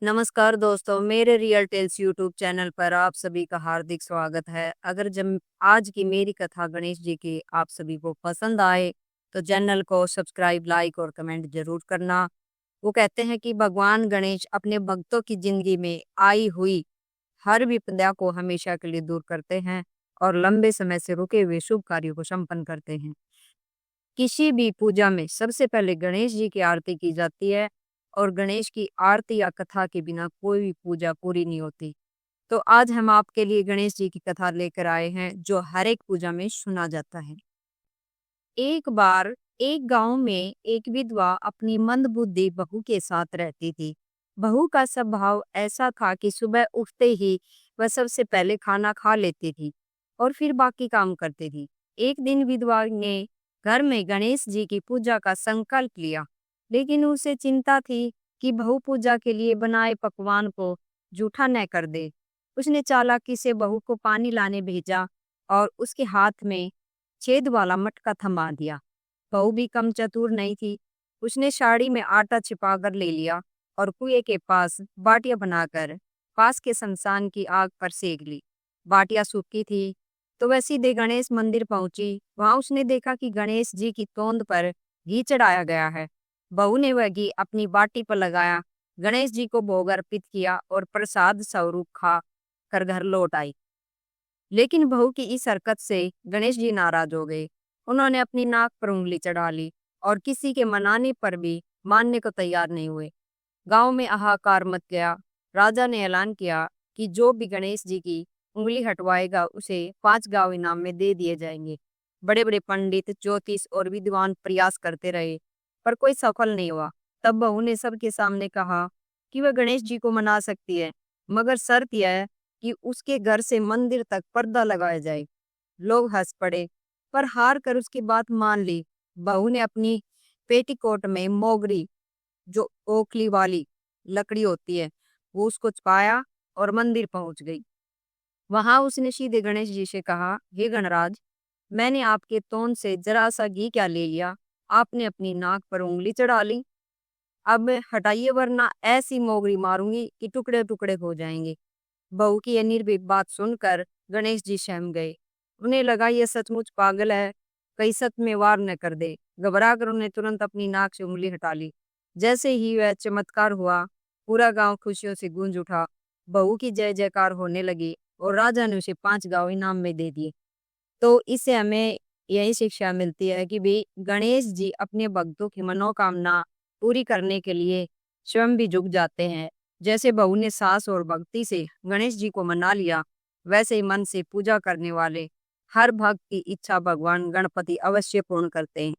नमस्कार दोस्तों, मेरे रियल टेल्स यूट्यूब चैनल पर आप सभी का हार्दिक स्वागत है। अगर जब आज की मेरी कथा गणेश जी की आप सभी को पसंद आए तो चैनल को सब्सक्राइब, लाइक और कमेंट जरूर करना। वो कहते हैं कि भगवान गणेश अपने भक्तों की जिंदगी में आई हुई हर विपदा को हमेशा के लिए दूर करते हैं और लंबे समय से रुके हुए शुभ कार्यों को संपन्न करते हैं। किसी भी पूजा में सबसे पहले गणेश जी की आरती की जाती है और गणेश की आरती या कथा के बिना कोई भी पूजा पूरी नहीं होती। तो आज हम आपके लिए गणेश जी की कथा लेकर आए हैं जो हर एक पूजा में सुना जाता है। एक बार एक गांव में एक विधवा अपनी मंदबुद्धि बहू के साथ रहती थी। बहू का स्वभाव ऐसा था कि सुबह उठते ही वह सबसे पहले खाना खा लेती थी और फिर बाकी काम करती थी। एक दिन विधवा ने घर में गणेश जी की पूजा का संकल्प लिया, लेकिन उसे चिंता थी कि बहू पूजा के लिए बनाए पकवान को जूठा न कर दे। उसने चालाकी से बहू को पानी लाने भेजा और उसके हाथ में छेद वाला मटका थमा दिया। बहू भी कम चतुर नहीं थी। उसने साड़ी में आटा छिपाकर ले लिया और कुएं के पास बाटियां बनाकर पास के शमशान की आग पर सेक ली। बाटियां सूखी थी तो वह सीधे गणेश मंदिर पहुंची। वहां उसने देखा कि गणेश जी की तोंद पर घी चढ़ाया गया है। बहू ने वह घी अपनी बाटी पर लगाया, गणेश जी को भोग अर्पित किया और प्रसाद स्वरूप खा कर घर लौट आई। लेकिन बहू की इस हरकत से गणेश जी नाराज हो गए। उन्होंने अपनी नाक पर उंगली चढ़ा ली और किसी के मनाने पर भी मानने को तैयार नहीं हुए। गांव में हाहाकार मच गया। राजा ने ऐलान किया कि जो भी गणेश जी की उंगली हटवाएगा उसे 5 गांव इनाम में दे दिए जाएंगे। बड़े बड़े पंडित, ज्योतिष और विद्वान प्रयास करते रहे पर कोई सफल नहीं हुआ। तब बहू ने सबके सामने कहा कि वह गणेश जी को मना सकती है, मगर शर्त यह है कि उसके घर से मंदिर तक पर्दा लगाया जाए। लोग हंस पड़े पर हार कर उसकी बात मान ली। बहू ने अपनी पेटीकोट में मोगरी, जो ओखली वाली लकड़ी होती है, वो उसको छुपाया और मंदिर पहुंच गई। वहां उसने सीधे गणेश जी से कहा, हे गणराज, मैंने आपके तोंद से जरा सा घी क्या ले लिया, आपने अपनी नाक पर उंगली चढ़ा ली। अब हटाइए वरना ऐसी मोगरी मारूंगी कि टुकड़े टुकड़े हो जाएंगे। बहू की यह निर्भीक बात सुनकर गणेश जी सहम गए। उन्हें लगा यह सचमुच पागल है, कहीं सच में वार न कर दे। घबरा कर उन्हें तुरंत अपनी नाक से उंगली हटा ली। जैसे ही वह चमत्कार हुआ, पूरा गांव खुशियों से गूंज उठा। बहू की जय जयकार होने लगी और राजा ने उसे 5 गांव इनाम में दे दिए। तो इससे हमें यही शिक्षा मिलती है कि भी गणेश जी अपने भक्तों की मनोकामना पूरी करने के लिए स्वयं भी झुक जाते हैं। जैसे बहू ने सास और भक्ति से गणेश जी को मना लिया, वैसे ही मन से पूजा करने वाले हर भक्त की इच्छा भगवान गणपति अवश्य पूर्ण करते हैं।